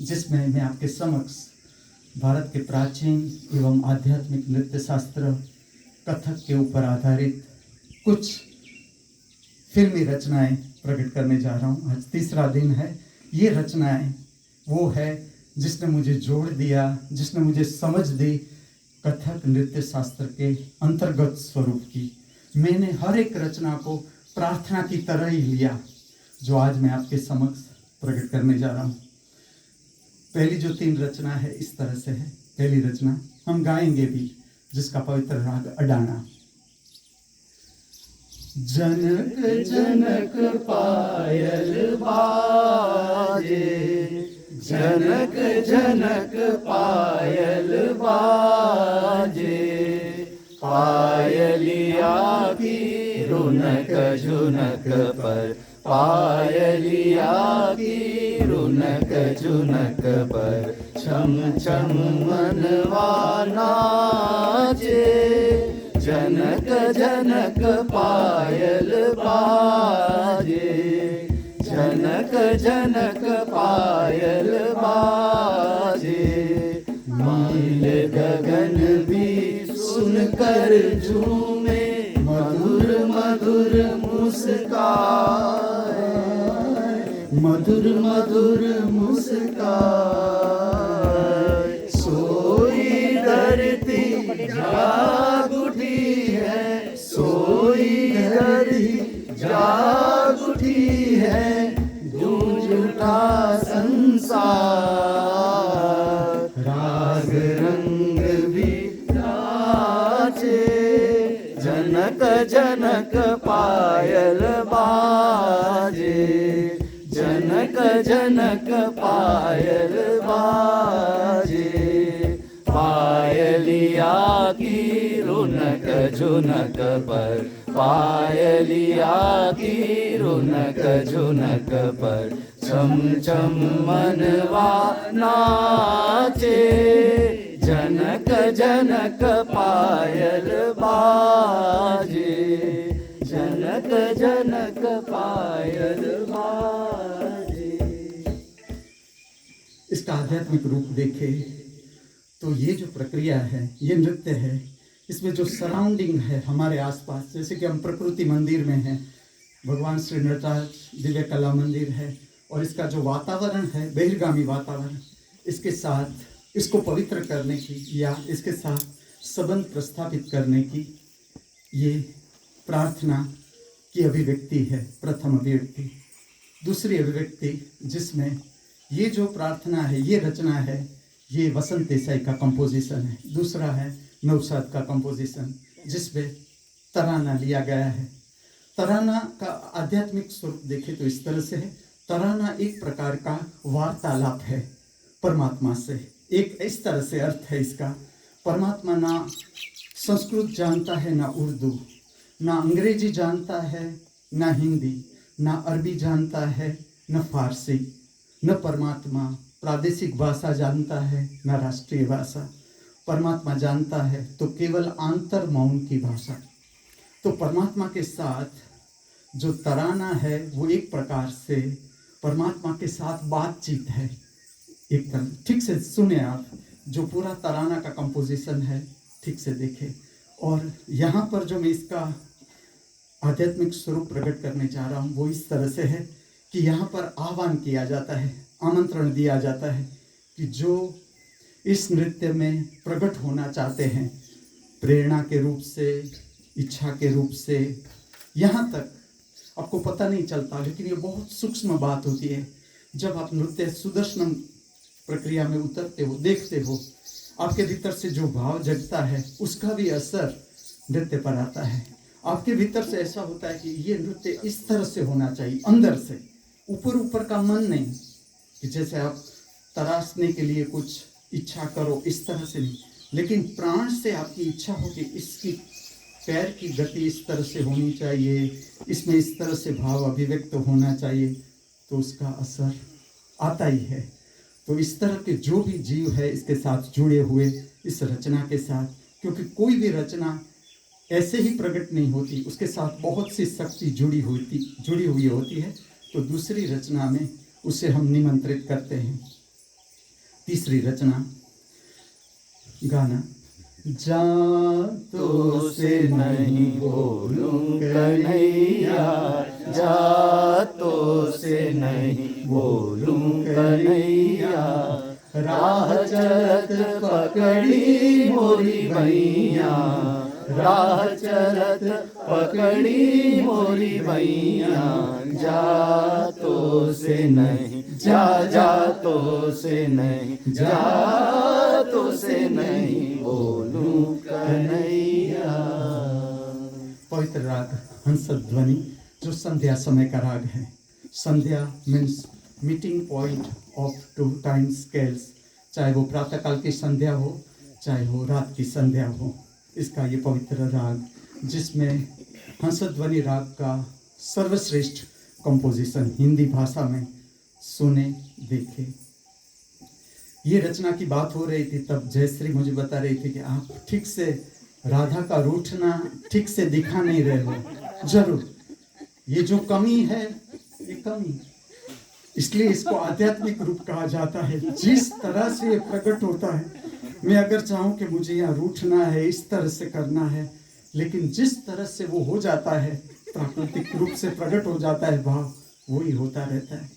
जिसमें मैं आपके समक्ष भारत के प्राचीन एवं आध्यात्मिक नृत्य शास्त्र कथक के ऊपर आधारित कुछ फिल्मी रचनाएं प्रकट करने जा रहा हूं। आज तीसरा दिन है। ये रचनाएं वो है जिसने मुझे जोड़ दिया, जिसने मुझे समझ दी कथक नृत्य शास्त्र के अंतर्गत स्वरूप की। मैंने हर एक रचना को प्रार्थना की तरह ही लिया, जो आज मैं आपके समक्ष प्रकट करने जा रहा हूँ। पहली जो 3 रचना है इस तरह से है। पहली रचना हम गाएंगे भी, जिसका पवित्र राग अडाना। जनक जनक पायल बाजे, जनक जनक पायल बाजे, पायलिया की रुनक झुनक पर, पायलिया की रुनक झुनक पर, छम छम मनवा नाचे, जनक जनक पायल बाजे, जनक जनक पायल बाजे, नील गगन भी सुनकर झूमे, मधुर मधुर मुस्काए, मधुर मधुर मुस्काए, सोई धरती जाग उठी है, सोई धरती जाग उठी है, गूंज उठा संसार, राग रंग भी नाचे, जनक जनक पायल बाजे, जनक जनक पायल बाजे, पायलिया की रुनक झुनक पर, पायलिया की रुनक झुनक पर, छम छम मनवा नाचे, जनक जनक पायल बाजे, जनक जनक पायल बाजे। इसका आध्यात्मिक रूप देखे तो ये जो प्रक्रिया है, ये नृत्य है, इसमें जो सराउंडिंग है हमारे आसपास, जैसे कि हम प्रकृति मंदिर में हैं, भगवान श्री नटराज दिव्य कला मंदिर है, और इसका जो वातावरण है बहिर्गामी वातावरण, इसके साथ इसको पवित्र करने की या इसके साथ संबंध प्रस्थापित करने की ये प्रार्थना की अभिव्यक्ति है। प्रथम अभिव्यक्ति। दूसरी अभिव्यक्ति जिसमें ये जो प्रार्थना है, ये रचना है, ये वसंत देसाई का कंपोजिशन है। दूसरा है नौशाद का कंपोजिशन, जिसमें तराना लिया गया है। तराना का आध्यात्मिक स्वरूप देखें तो इस तरह से है। तराना एक प्रकार का वार्तालाप है परमात्मा से। एक इस तरह से अर्थ है इसका, परमात्मा ना संस्कृत जानता है, ना उर्दू, ना अंग्रेजी जानता है, ना हिंदी, ना अरबी जानता है, न फारसी, न परमात्मा प्रादेशिक भाषा जानता है, न राष्ट्रीय भाषा। परमात्मा जानता है तो केवल आंतर मौन की भाषा। तो परमात्मा के साथ जो तराना है वो एक प्रकार से परमात्मा के साथ बातचीत है। एक तरह ठीक से सुने आप, जो पूरा तराना का कंपोजिशन है ठीक से देखें। और यहाँ पर जो मैं इसका आध्यात्मिक स्वरूप प्रकट करने जा रहा हूँ वो इस तरह से है कि यहाँ पर आह्वान किया जाता है, आमंत्रण दिया जाता है कि जो इस नृत्य में प्रकट होना चाहते हैं, प्रेरणा के रूप से, इच्छा के रूप से, यहाँ तक आपको पता नहीं चलता, लेकिन ये बहुत सूक्ष्म बात होती है। जब आप नृत्य सुदर्शन प्रक्रिया में उतरते हो, देखते हो, आपके भीतर से जो भाव जगता है उसका भी असर नृत्य पर आता है। आपके भीतर से ऐसा होता है कि ये नृत्य इस तरह से होना चाहिए, अंदर से, ऊपर ऊपर का मन नहीं, कि जैसे आप तराशने के लिए कुछ इच्छा करो इस तरह से नहीं, लेकिन प्राण से आपकी इच्छा हो कि इसकी पैर की गति इस तरह से होनी चाहिए, इसमें इस तरह से भाव अभिव्यक्त होना चाहिए, तो उसका असर आता ही है। तो इस तरह के जो भी जीव है इसके साथ जुड़े हुए इस रचना के साथ, क्योंकि कोई भी रचना ऐसे ही प्रकट नहीं होती, उसके साथ बहुत सी शक्ति जुड़ी हुई होती है। तो दूसरी रचना में उसे हम निमंत्रित करते हैं। तीसरी रचना गाना। जातों से नहीं बोलूं कन्हैया, जातों से नहीं बोलूं कन्हैया, राह चलत पकड़ी मोरी भैया, राह चलत पकड़ी मोरी भैया, जातों से नहीं, जातों से नहीं, जातों से नहीं बोलूं कन्हैया। पवित्र राग हंसध्वनि जो संध्या समय का राग है। Sandhya means meeting point of two time scales, चाहे वो प्रातःकाल की संध्या हो चाहे वो रात की संध्या हो। इसका ये पवित्र राग जिसमें हंसध्वनि राग का सर्वश्रेष्ठ कंपोजिशन हिंदी भाषा में सुने देखे। ये रचना की बात हो रही थी तब जयश्री मुझे बता रही थी कि आप ठीक से राधा का रूठना ठीक से दिखा नहीं रहे हो। जरूर ये जो कमी है ये कमी, इसलिए इसको आध्यात्मिक रूप कहा जाता है। जिस तरह से ये प्रकट होता है, मैं अगर चाहूं कि मुझे यहाँ रूठना है, इस तरह से करना है, लेकिन जिस तरह से वो हो जाता है, प्राकृतिक रूप से प्रकट हो जाता है भाव, वही होता रहता है।